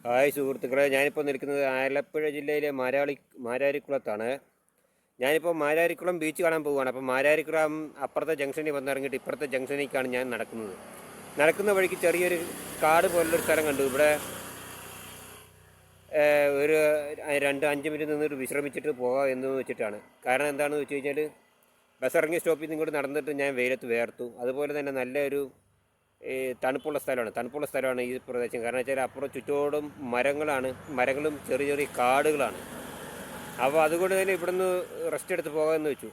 Hi സുഹൃത്തുക്കളെ, ഞാനിപ്പോൾ നിൽക്കുന്നത് ആലപ്പുഴ ജില്ലയിലെ മാരാരിക്കുളത്താണ്. ഞാനിപ്പോൾ മാരാരിക്കുളം ബീച്ച് കാണാൻ പോവുകയാണ്. അപ്പോൾ മാരാരിക്കുളം അപ്പുറത്തെ ജംഗ്ഷനിൽ വന്നിറങ്ങിയിട്ട് ഇപ്പുറത്തെ ജംഗ്ഷനിലേക്കാണ് ഞാൻ നടക്കുന്ന വഴിക്ക് ചെറിയൊരു കാട് പോലുള്ളൊരു സ്ഥലം കണ്ടു. ഇവിടെ ഒരു 2-5 മിനിറ്റ് നിന്നിട്ട് വിശ്രമിച്ചിട്ട് പോകാം എന്ന് വെച്ചിട്ടാണ്. കാരണം എന്താണെന്ന് വെച്ച് കഴിഞ്ഞാൽ ബസ് ഇറങ്ങിയ സ്റ്റോപ്പിൽ നിന്ന് ഇങ്ങോട്ട് നടന്നിട്ട് ഞാൻ വെയിലത്ത് വേർത്തു. അതുപോലെ തന്നെ നല്ലൊരു തണുപ്പുള്ള സ്ഥലമാണ് ഈ പ്രദേശം. കാരണം വെച്ചാൽ അപ്പുറം ചുറ്റോടും മരങ്ങളും ചെറിയ ചെറിയ കാടുകളാണ്. അപ്പോൾ അതുകൊണ്ട് തന്നെ ഇവിടുന്ന് റെസ്റ്റ് എടുത്ത് പോകാമെന്ന് വെച്ചു.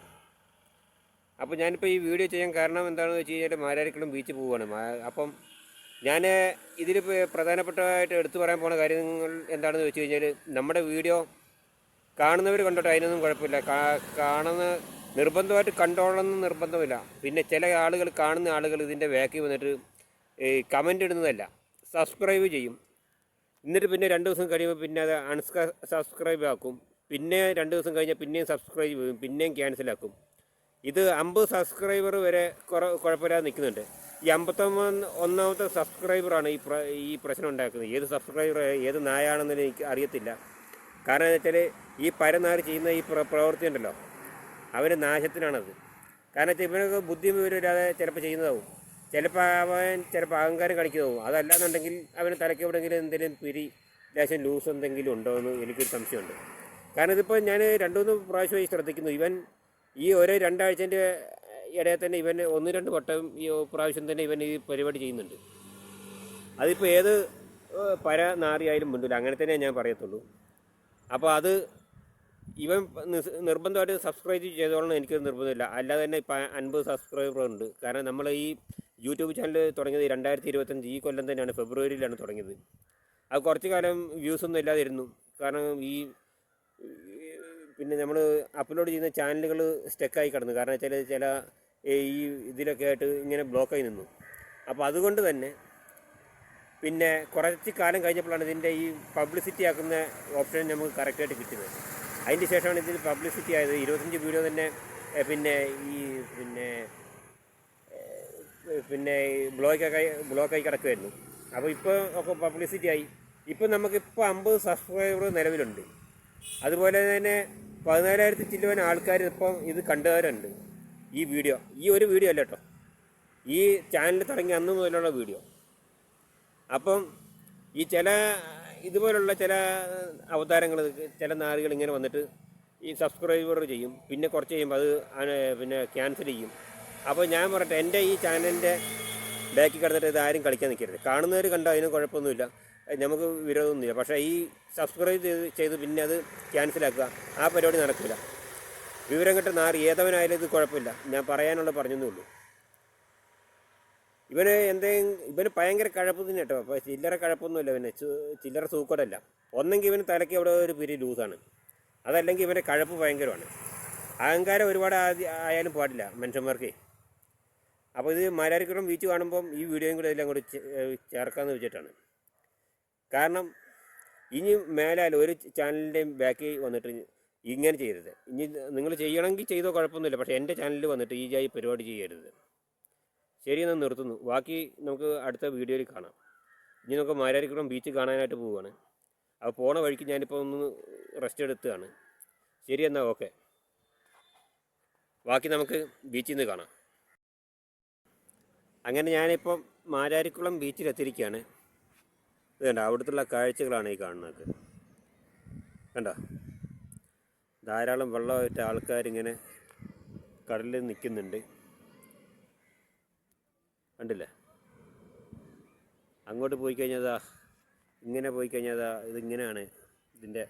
അപ്പോൾ ഞാനിപ്പോൾ ഈ വീഡിയോ ചെയ്യാൻ കാരണം എന്താണെന്ന് വെച്ച് കഴിഞ്ഞാൽ മാരാരിക്കുളം ബീച്ച് പോവുകയാണ്. അപ്പം ഞാൻ ഇതിൽ പ്രധാനപ്പെട്ടതായിട്ട് എടുത്തു പറയാൻ പോകുന്ന കാര്യങ്ങൾ എന്താണെന്ന് വെച്ച് കഴിഞ്ഞാൽ, നമ്മുടെ വീഡിയോ കാണുന്നവർ കണ്ടോട്ടെ, അതിനൊന്നും കുഴപ്പമില്ല. നിർബന്ധമായിട്ട് കണ്ടോളണമെന്ന് നിർബന്ധമില്ല. പിന്നെ ചില ആളുകൾ, കാണുന്ന ആളുകൾ ഇതിൻ്റെ ബാക്കിൽ വന്നിട്ട് കമൻ്റ് ഇടുന്നതല്ല, സബ്സ്ക്രൈബ് ചെയ്യും. എന്നിട്ട് പിന്നെ 2 ദിവസം കഴിയുമ്പോൾ പിന്നെ അത് സബ്സ്ക്രൈബ് ആക്കും. പിന്നെ 2 ദിവസം കഴിഞ്ഞാൽ പിന്നെയും സബ്സ്ക്രൈബ് ചെയ്യും, പിന്നെയും ക്യാൻസലാക്കും. ഇത് 50 സബ്സ്ക്രൈബർ വരെ കുഴപ്പമില്ലാതെ നിൽക്കുന്നുണ്ട്. ഈ 51ാമത്തെ സബ്സ്ക്രൈബറാണ് ഈ പ്രശ്നം ഉണ്ടാക്കുന്നത്. ഏത് സബ്സ്ക്രൈബർ ഏത് നായാണെന്ന് എനിക്ക് അറിയത്തില്ല. കാരണം എന്ന് വെച്ചാൽ ഈ പരനാര് ചെയ്യുന്ന ഈ പ്രവൃത്തി ഉണ്ടല്ലോ, അവന് നാശത്തിനാണത്. കാരണം വെച്ചാൽ ഇവനൊക്കെ ബുദ്ധി വിവരമില്ലാതെ ചിലപ്പോൾ ചെയ്യുന്നതാവും. ചിലപ്പോൾ അഹങ്കാരം കാണിക്കുന്നതാവും. അതല്ലാന്നുണ്ടെങ്കിൽ അവന് തലയ്ക്ക് എവിടെയെങ്കിലും എന്തെങ്കിലും ലേശം ലൂസ് എന്തെങ്കിലും ഉണ്ടോ എന്ന് എനിക്കൊരു സംശയമുണ്ട്. കാരണം ഇതിപ്പോൾ ഞാൻ 2-3 പ്രാവശ്യമായി ശ്രദ്ധിക്കുന്നു. ഇവൻ ഈ ഓരോ 2 ആഴ്ചൻ്റെ ഇടയിൽ തന്നെ ഇവൻ 1-2 വട്ടം ഈ പ്രാവശ്യം തന്നെ ഇവൻ ഈ പരിപാടി ചെയ്യുന്നുണ്ട്. അതിപ്പോൾ ഏത് പരനാറിയായാലും മുണ്ടില്ല, അങ്ങനെ തന്നെ ഞാൻ പറയത്തുള്ളൂ. അപ്പോൾ അത് ഇവൻ നിർബന്ധമായിട്ട് സബ്സ്ക്രൈബ് ചെയ്തോളണം എനിക്ക് നിർബന്ധമില്ല. അല്ലാതെ തന്നെ ഇപ്പം 50 സബ്സ്ക്രൈബർ ഉണ്ട്. കാരണം നമ്മൾ ഈ യൂട്യൂബ് ചാനൽ തുടങ്ങിയത് 2025 ഈ കൊല്ലം തന്നെയാണ്, ഫെബ്രുവരിയിലാണ് തുടങ്ങിയത്. അത് കുറച്ച് കാലം വ്യൂസൊന്നും ഇല്ലാതിരുന്നു. കാരണം പിന്നെ നമ്മൾ അപ്ലോഡ് ചെയ്യുന്ന ചാനലുകൾ സ്റ്റക്കായി കിടന്നു. കാരണം വെച്ചാൽ ചില ഈ ഇതിലൊക്കെ ആയിട്ട് ഇങ്ങനെ ബ്ലോക്കായി നിന്നു. അപ്പോൾ അതുകൊണ്ട് തന്നെ പിന്നെ കുറച്ച് കാലം കഴിഞ്ഞപ്പോഴാണ് ഇതിൻ്റെ ഈ പബ്ലിസിറ്റി ആക്കുന്ന ഓപ്ഷൻ നമുക്ക് കറക്റ്റായിട്ട് കിട്ടിയത്. അതിന് ശേഷമാണ് ഇതിൽ പബ്ലിസിറ്റി ആയത്. 25 വീഡിയോ തന്നെ പിന്നെ ബ്ലോക്കായി കിടക്കുമായിരുന്നു. അപ്പോൾ ഇപ്പോൾ ഒക്കെ പബ്ലിസിറ്റി ആയി. ഇപ്പോൾ നമുക്കിപ്പോൾ 50 സബ്സ്ക്രൈബർ നിലവിലുണ്ട്. അതുപോലെ തന്നെ 14,000 ചില്ലുവാൻ ആൾക്കാർ ഇപ്പം ഇത് കണ്ടുകാരുണ്ട്. ഈ ഒരു വീഡിയോ അല്ല കേട്ടോ, ഈ ചാനൽ തുടങ്ങി അന്ന് മുതലുള്ള വീഡിയോ. അപ്പം ഈ ഇതുപോലുള്ള ചില അവതാരങ്ങൾ, ചില നാറികൾ ഇങ്ങനെ വന്നിട്ട് ഈ സബ്സ്ക്രൈബർ ചെയ്യും. പിന്നെ കുറച്ച് കഴിയുമ്പോൾ അത് പിന്നെ ക്യാൻസൽ ചെയ്യും. അപ്പോൾ ഞാൻ പറയട്ടെ, എൻ്റെ ഈ ചാനലിൻ്റെ ബാക്കിൽ കിടന്നിട്ട് ഇത് ആരും കളിക്കാൻ നിൽക്കരുത്. കാണുന്നവർ കണ്ടോ, അതിന് കുഴപ്പമൊന്നുമില്ല, നമുക്ക് വിരോധമൊന്നുമില്ല. പക്ഷേ ഈ സബ്സ്ക്രൈബ് ചെയ്ത് പിന്നെ അത് ക്യാൻസലാക്കുക, ആ പരിപാടി നടക്കില്ല. വിവരം കെട്ട നാറി ഏതവനായാലും ഇത് കുഴപ്പമില്ല. ഞാൻ പറയാനുള്ളത് പറഞ്ഞതേ ഉള്ളൂ. ഇവന് ഭയങ്കര കഴപ്പ് തന്നെ കേട്ടോ. അപ്പോൾ ചില്ലറ കഴപ്പൊന്നുമില്ല. പിന്നെ ചില്ലറ സൂക്കടല്ല. ഒന്നെങ്കിൽ ഇവന് തലയ്ക്ക് അവിടെ ഒരു പിരി ലൂസാണ്, അതല്ലെങ്കിൽ ഇവൻ്റെ കഴപ്പ് ഭയങ്കരമാണ്. അഹങ്കാരം ഒരുപാട് ആയാലും പാടില്ല മനുഷ്യന്മാർക്ക്. അപ്പോൾ ഇത് മാരാരിക്കുളം ബീച്ച് കാണുമ്പം ഈ വീഡിയോയും കൂടെ എല്ലാം കൂടി ചേർക്കാമെന്ന് വെച്ചിട്ടാണ്. കാരണം ഇനി മേലാൽ ഒരു ചാനലിൻ്റെയും ബാക്കിൽ വന്നിട്ട് ഇങ്ങനെ ചെയ്യരുത്. ഇനി നിങ്ങൾ ചെയ്യണമെങ്കിൽ ചെയ്തോ, കുഴപ്പമൊന്നുമില്ല. പക്ഷേ എൻ്റെ ചാനലിൽ വന്നിട്ട് ഈ പരിപാടി ചെയ്യരുത്. ശരിയെന്ന് നിർത്തുന്നു. ബാക്കി നമുക്ക് അടുത്ത വീഡിയോയിൽ കാണാം. ഇനി നമുക്ക് മാരാരിക്കുളം ബീച്ച് കാണാനായിട്ട് പോവുകയാണ്. അപ്പോൾ പോണ വഴിക്ക് ഞാനിപ്പോൾ ഒന്ന് റെസ്റ്റ് എടുത്തുകയാണ്. ശരി എന്നാൽ ഓക്കെ. ബാക്കി നമുക്ക് ബീച്ചിൽ നിന്ന് കാണാം. അങ്ങനെ ഞാനിപ്പം മാരാരിക്കുളം ബീച്ചിലെത്തിയിരിക്കുകയാണ്. ഇത് കണ്ടോ, അവിടുത്തെ കാഴ്ചകളാണ് ഈ കാണുന്നത്. കണ്ടോ, ധാരാളം വെള്ളമായിട്ട് ആൾക്കാരിങ്ങനെ കടലിൽ നിൽക്കുന്നുണ്ട്. കണ്ടില്ലേ, അങ്ങോട്ട് പോയി കഴിഞ്ഞതാ, ഇങ്ങനെ പോയി കഴിഞ്ഞതാ, ഇതിങ്ങനെയാണ് ഇതിൻ്റെ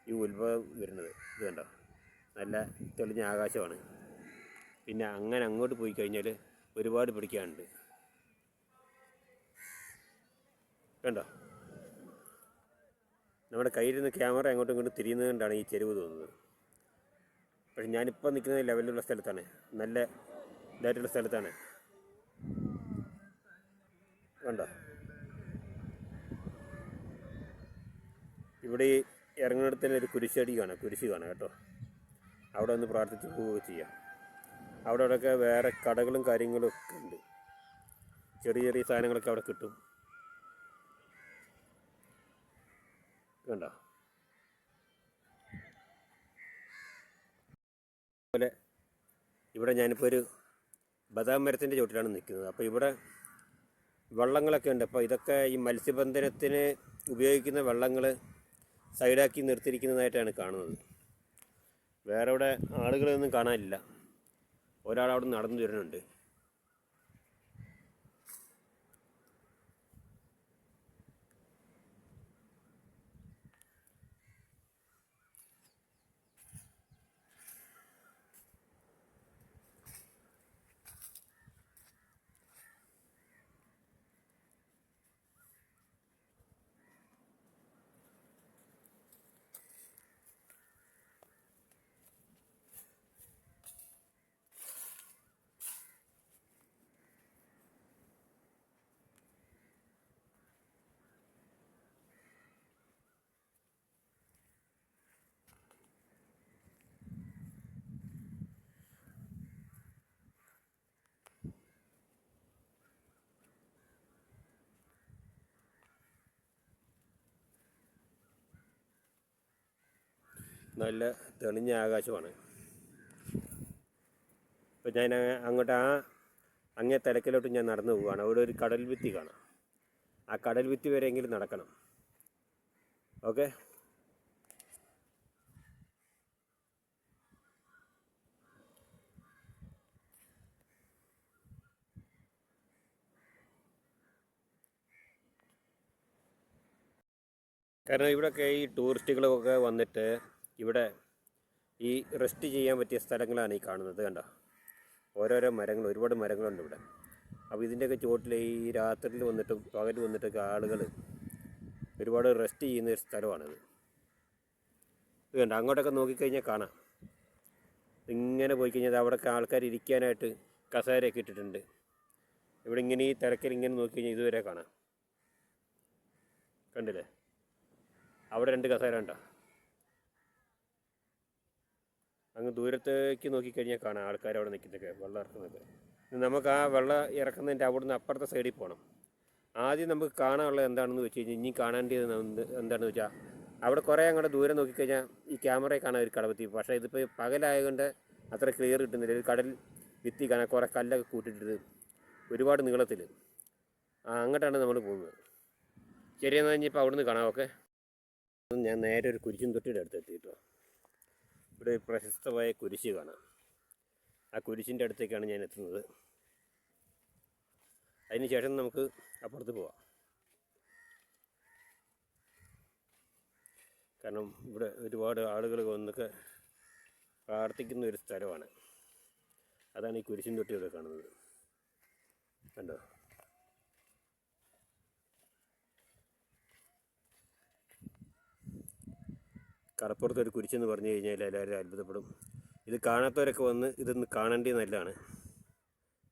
ഈ ഉത്ഭവം വരുന്നത്. ഇത് കണ്ടോ, നല്ല തെളിഞ്ഞ ആകാശമാണ്. പിന്നെ അങ്ങനെ അങ്ങോട്ട് പോയി കഴിഞ്ഞാൽ ഒരുപാട് പിടിക്കാനുണ്ട്. കണ്ടോ, നമ്മുടെ കയ്യിൽ നിന്ന് ക്യാമറ അങ്ങോട്ടും ഇങ്ങോട്ടും തിരിയുന്നത് കൊണ്ടാണ് ഈ ചെരുവ് തോന്നുന്നത്. പക്ഷെ ഞാനിപ്പോൾ നിൽക്കുന്ന ലെവലിലുള്ള സ്ഥലത്താണ്, നല്ല ഇതായിട്ടുള്ള സ്ഥലത്താണ്. കണ്ടോ, ഇവിടെ ഈ ഇറങ്ങുന്നിടത്തിന് ഒരു കുരിശ് കാണാം കേട്ടോ. അവിടെ ഒന്ന് പ്രാർത്ഥിച്ച് പോവുകയും ചെയ്യാം. അവിടെയൊക്കെ വേറെ കടകളും കാര്യങ്ങളും ഒക്കെ ഉണ്ട്. ചെറിയ ചെറിയ സാധനങ്ങളൊക്കെ അവിടെ കിട്ടും. കണ്ടോ? അതുപോലെ ഇവിടെ ഞാനിപ്പോൾ ഒരു ബദാം മരത്തിൻ്റെ ചുവട്ടിലാണ് നിൽക്കുന്നത്. അപ്പോൾ ഇവിടെ വള്ളങ്ങളൊക്കെ ഉണ്ട്. അപ്പോൾ ഇതൊക്കെ ഈ മത്സ്യബന്ധനത്തിന് ഉപയോഗിക്കുന്ന വള്ളങ്ങൾ സൈഡാക്കി നിർത്തിയിരിക്കുന്നതായിട്ടാണ് കാണുന്നത്. വേറെ ഇവിടെ ആളുകളൊന്നും കാണാനില്ല. ഒരാളവിടെ നടന്നു വരുന്നുണ്ട്. നല്ല തെളിഞ്ഞ ആകാശമാണ്. ഇപ്പോൾ ഞാൻ അങ്ങോട്ട് അങ്ങേ തലക്കിലോട്ട് ഞാൻ നടന്നു പോവുകയാണ്. അവിടെ ഒരു കടൽ ഭിത്തി കാണാം. ആ കടൽ ഭിത്തി വരെയെങ്കിലും നടക്കണം. ഓക്കെ, കാരണം ഇവിടെയൊക്കെ ഈ ടൂറിസ്റ്റുകളൊക്കെ വന്നിട്ട് ഇവിടെ ഈ റെസ്റ്റ് ചെയ്യാൻ പറ്റിയ സ്ഥലങ്ങളാണ് ഈ കാണുന്നത്. കണ്ടോ, ഓരോരോ മരങ്ങൾ, ഒരുപാട് മരങ്ങളുണ്ട് ഇവിടെ. അപ്പോൾ ഇതിൻ്റെയൊക്കെ ചുവട്ടിൽ ഈ രാത്രിയിൽ വന്നിട്ടും പകൽ വന്നിട്ടൊക്കെ ആളുകൾ ഒരുപാട് റെസ്റ്റ് ചെയ്യുന്ന ഒരു സ്ഥലമാണിത്. ഇത് കണ്ടോ, അങ്ങോട്ടൊക്കെ നോക്കിക്കഴിഞ്ഞാൽ കാണാം. ഇങ്ങനെ പോയി കഴിഞ്ഞാൽ അവിടെയൊക്കെ ആൾക്കാർ ഇരിക്കാനായിട്ട് കസേരയൊക്കെ ഇട്ടിട്ടുണ്ട്. ഇവിടെ ഇങ്ങനെ ഈ തിരക്കിൽ ഇങ്ങനെ നോക്കിക്കഴിഞ്ഞാൽ ഇതുവരെ കാണാം. കണ്ടില്ലേ, അവിടെ 2 കസേര ഉണ്ടോ? അങ്ങ് ദൂരത്തേക്ക് നോക്കിക്കഴിഞ്ഞാൽ കാണാം ആൾക്കാർ അവിടെ നിൽക്കുന്നതൊക്കെ, വെള്ളം ഇറക്കുന്നതൊക്കെ. നമുക്ക് ആ വെള്ളം ഇറക്കുന്നതിൻ്റെ അവിടുന്ന് അപ്പുറത്തെ സൈഡിൽ പോകണം. ആദ്യം നമുക്ക് കാണാനുള്ളത് എന്താണെന്ന് വെച്ച് കഴിഞ്ഞാൽ, ഇനി കാണേണ്ടത് എന്താണെന്ന് വെച്ചാൽ, അവിടെ കുറേ അങ്ങോട്ട് ദൂരം നോക്കിക്കഴിഞ്ഞാൽ ഈ ക്യാമറയിൽ കാണാൻ ഒരു കടവത്തി. പക്ഷേ ഇതിപ്പോൾ പകലായതുകൊണ്ട് അത്ര ക്ലിയർ കിട്ടുന്നില്ല. ഒരു കടൽ ഭിത്തി കാണാൻ കുറേ കല്ലൊക്കെ കൂട്ടിയിട്ടത് ഒരുപാട് നീളത്തിൽ. അങ്ങോട്ടാണ് നമ്മൾ പോകുന്നത്. ശരിയെന്ന് കഴിഞ്ഞപ്പോൾ അവിടുന്ന് കാണാം. ഓക്കെ, ഞാൻ നേരെ ഒരു കുരിശും തൊട്ടിയുടെ അടുത്ത് എത്തിയിട്ടോ. ഇവിടെ പ്രശസ്തമായ കുരിശ് കാണാം. ആ കുരിശിൻ്റെ അടുത്തേക്കാണ് ഞാൻ എത്തുന്നത്. അതിന് ശേഷം നമുക്ക് അപ്പുറത്ത് പോവാം. കാരണം ഇവിടെ ഒരുപാട് ആളുകൾ വന്നൊക്കെ പ്രാർത്ഥിക്കുന്ന ഒരു സ്ഥലമാണ്. അതാണ് ഈ കുരിശിൻ തൊട്ടി ഇവിടെ കാണുന്നത്. കണ്ടോ, കടപ്പുറത്ത് ഒരു കുരിശെന്ന് പറഞ്ഞു കഴിഞ്ഞാൽ എല്ലാവരും അത്ഭുതപ്പെടും. ഇത് കാണാത്തവരൊക്കെ വന്ന് ഇതൊന്ന് കാണേണ്ടത് നല്ലതാണ്.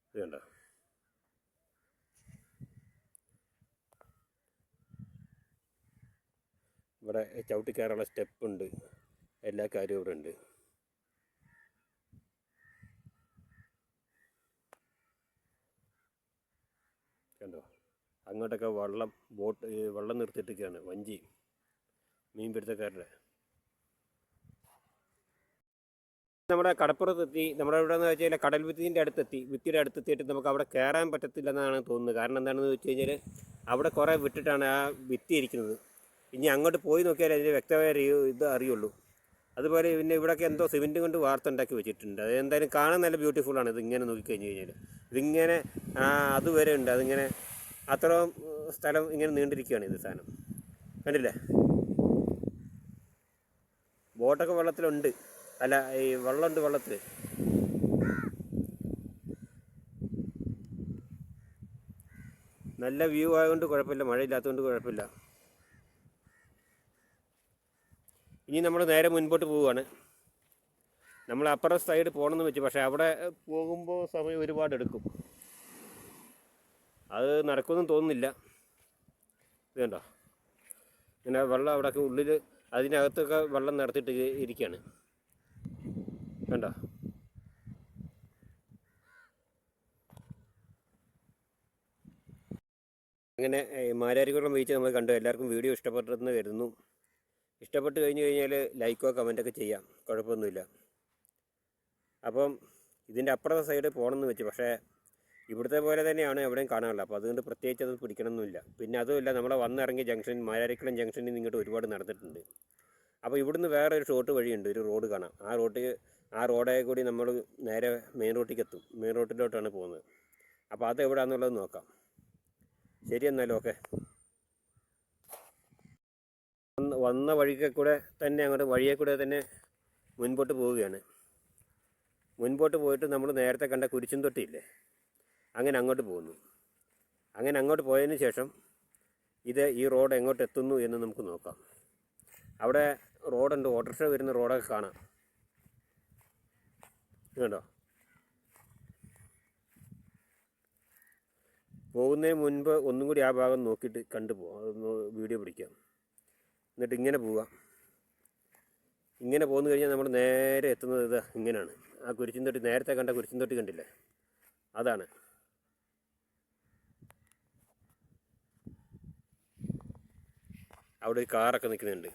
ഇത് കണ്ടോ, ഇവിടെ ചവിട്ടിക്കയറാനുള്ള സ്റ്റെപ്പുണ്ട്, എല്ലാ കാര്യവും ഇവിടെ ഉണ്ട്. കണ്ടോ, അങ്ങോട്ടൊക്കെ വെള്ളം നിർത്തിയിട്ടൊക്കെയാണ് വഞ്ചി, മീൻപിടുത്തക്കാരുടെ. നമ്മുടെ കടപ്പുറത്തെത്തി. നമ്മുടെ ഇവിടെ എന്ന് വെച്ച് കഴിഞ്ഞാൽ കടൽ ഭിത്തിൻ്റെ അടുത്തെത്തി. ഭിത്തിയുടെ അടുത്തെത്തിയിട്ട് നമുക്ക് അവിടെ കയറാൻ പറ്റത്തില്ലെന്നാണ് തോന്നുന്നത്. കാരണം എന്താണെന്ന് വെച്ച് കഴിഞ്ഞാൽ അവിടെ കുറേ വിട്ടിട്ടാണ് ആ ഭിത്തി ഇരിക്കുന്നത്. ഇനി അങ്ങോട്ട് പോയി നോക്കിയാൽ അതിന് വ്യക്തമായ ഇത് അറിയുള്ളൂ. അതുപോലെ പിന്നെ ഇവിടെയൊക്കെ എന്തോ സിമെൻറ്റ് കൊണ്ട് വാർത്തുണ്ടാക്കി വെച്ചിട്ടുണ്ട്. അത് എന്തായാലും കാണാൻ നല്ല ബ്യൂട്ടിഫുള്ളാണ്. ഇതിങ്ങനെ നോക്കിക്കഴിഞ്ഞ് കഴിഞ്ഞാൽ ഇതിങ്ങനെ അതുവരെ ഉണ്ട്. അതിങ്ങനെ അത്രയും സ്ഥലം ഇങ്ങനെ നീണ്ടിരിക്കുകയാണ് ഇത് സാധനം. കണ്ടില്ലേ, ബോട്ടൊക്കെ വെള്ളത്തിലുണ്ട്. അല്ല, ഈ വെള്ളമുണ്ട് വെള്ളത്തിൽ. നല്ല വ്യൂ ആയതുകൊണ്ട് കുഴപ്പമില്ല, മഴയില്ലാത്തതുകൊണ്ട് കുഴപ്പമില്ല. ഇനി നമ്മൾ നേരെ മുൻപോട്ട് പോവുകയാണ്. നമ്മൾ അപ്പുറം സൈഡ് പോകണമെന്ന് വെച്ചു, പക്ഷേ അവിടെ പോകുമ്പോൾ സമയം ഒരുപാട് എടുക്കും. അത് നടക്കുമെന്നും തോന്നുന്നില്ല. ഇത് കണ്ടോ, ഇങ്ങനെ വെള്ളം അവിടെയൊക്കെ ഉള്ളിൽ അതിനകത്തൊക്കെ വെള്ളം നിറച്ചിട്ട് ഇരിക്കുകയാണ്. കണ്ടോ, അങ്ങനെ മാരാരിക്കുളം ബീച്ച് നമ്മൾ കണ്ടു. എല്ലാവർക്കും വീഡിയോ ഇഷ്ടപ്പെട്ടെന്ന് കരുതുന്നു. ഇഷ്ടപ്പെട്ട് കഴിഞ്ഞ് കഴിഞ്ഞാൽ ലൈക്കോ കമൻറ്റൊക്കെ ചെയ്യാം, കുഴപ്പമൊന്നുമില്ല. അപ്പം ഇതിൻ്റെ അപ്പുറത്തെ സൈഡ് പോകണമെന്ന് വെച്ച്, പക്ഷേ ഇവിടുത്തെ പോലെ തന്നെയാണ് എവിടെയും കാണാനുള്ളത്. അപ്പോൾ അതുകൊണ്ട് പ്രത്യേകിച്ച് അത് പിടിക്കണമെന്നില്ല. പിന്നെ അതുമില്ല, നമ്മളെ വന്നിറങ്ങിയ ജംഗ്ഷൻ മാരാരിക്കുളം ജംഗ്ഷനിൽ നിന്ന് ഇങ്ങോട്ട് ഒരുപാട് നടന്നിട്ടുണ്ട്. അപ്പോൾ ഇവിടുന്ന് വേറെ ഒരു ഷോർട്ട് വഴിയുണ്ട്, ഒരു റോഡ് കാണാം. ആ റോഡേ കൂടി നമ്മൾ നേരെ മെയിൻ റോട്ടിലേക്ക് എത്തും. മെയിൻ റോട്ടിലോട്ടാണ് പോകുന്നത്. അപ്പോൾ അത് എവിടെയാണെന്നുള്ളത് നോക്കാം. ശരി, എന്നാലും ഓക്കെ. വന്ന വഴിക്ക് കൂടെ തന്നെ വഴിയെ കൂടെ തന്നെ മുൻപോട്ട് പോവുകയാണ്. മുൻപോട്ട് പോയിട്ട് നമ്മൾ നേരത്തെ കണ്ട കുരിശുംതൊട്ടിയില്ലേ, അങ്ങനെ അങ്ങോട്ട് പോകുന്നു. അങ്ങനെ അങ്ങോട്ട് പോയതിന് ശേഷം ഈ റോഡ് എങ്ങോട്ട് എത്തുന്നു എന്ന് നമുക്ക് നോക്കാം. അവിടെ റോഡുണ്ട്, ഓട്ടോറിക്ഷ വരുന്ന റോഡൊക്കെ കാണാം. കേട്ടോ, പോകുന്നതിന് മുൻപ് ഒന്നും കൂടി ആ ഭാഗം നോക്കിയിട്ട് കണ്ടുപോകാം, അതൊന്ന് വീഡിയോ പിടിക്കാം. എന്നിട്ട് ഇങ്ങനെ പോവുക. ഇങ്ങനെ പോന്നു കഴിഞ്ഞാൽ നമ്മൾ നേരെ എത്തുന്നത് ഇങ്ങനെയാണ്. ആ കുരിശുംതൊട്ടി, നേരത്തെ കണ്ട കുരിശുംതൊട്ടി കണ്ടില്ലേ, അതാണ്. അവിടെ ഒരു കാറൊക്കെ നിൽക്കുന്നുണ്ട്.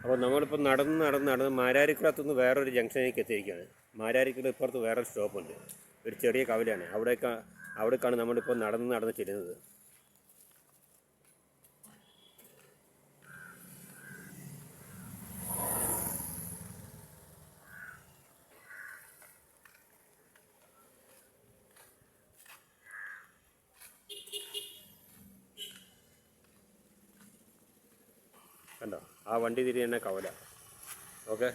അപ്പോൾ നമ്മളിപ്പോൾ നടന്ന് മാരാരിക്കുളത്തുനിന്ന് വേറൊരു ജംഗ്ഷനിലേക്ക് എത്തിയിരിക്കുകയാണ്. മാരാരിക്കുളം ഇപ്പുറത്ത് വേറൊരു സ്റ്റോപ്പുണ്ട്, ഒരു ചെറിയ കവലയാണ്. അവിടേക്കാണ് നമ്മളിപ്പോൾ നടന്ന് ചെല്ലുന്നത്. കണ്ടോ, ആ വണ്ടി തിരിയുന്ന കവല. ഓക്കെ,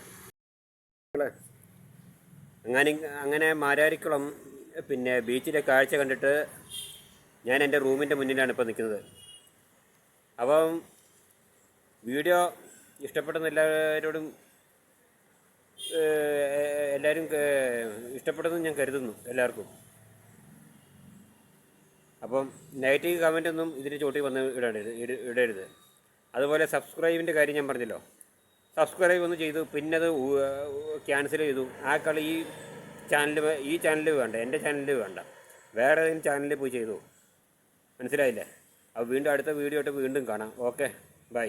അങ്ങനെ മാരാരിക്കുളം പിന്നെ ബീച്ചിലെ കാഴ്ച കണ്ടിട്ട് ഞാൻ എൻ്റെ റൂമിൻ്റെ മുന്നിലാണ് ഇപ്പോൾ നിൽക്കുന്നത്. അപ്പം വീഡിയോ ഇഷ്ടപ്പെടുന്ന എല്ലാവരും ഇഷ്ടപ്പെടുന്നു ഞാൻ കരുതുന്നു, എല്ലാവർക്കും. അപ്പം നെഗറ്റീവ് കമൻ്റൊന്നും ഇതിന് ചോട്ടി വന്ന് ഇടരുത്. അതുപോലെ സബ്സ്ക്രൈബിൻ്റെ കാര്യം ഞാൻ പറഞ്ഞല്ലോ, സബ്സ്ക്രൈബ് ഒന്ന് ചെയ്തു, പിന്നെ അത് ക്യാൻസൽ ചെയ്തു. ആ കളി ഈ ചാനലിൽ വേണ്ട, എൻ്റെ ചാനലിൽ വേണ്ട, വേറെ ഏതെങ്കിലും ചാനലിൽ പോയി ചെയ്തു. മനസ്സിലായില്ലേ? അപ്പോൾ വീണ്ടും അടുത്ത വീഡിയോ ആയിട്ട് വീണ്ടും കാണാം. Okay, by.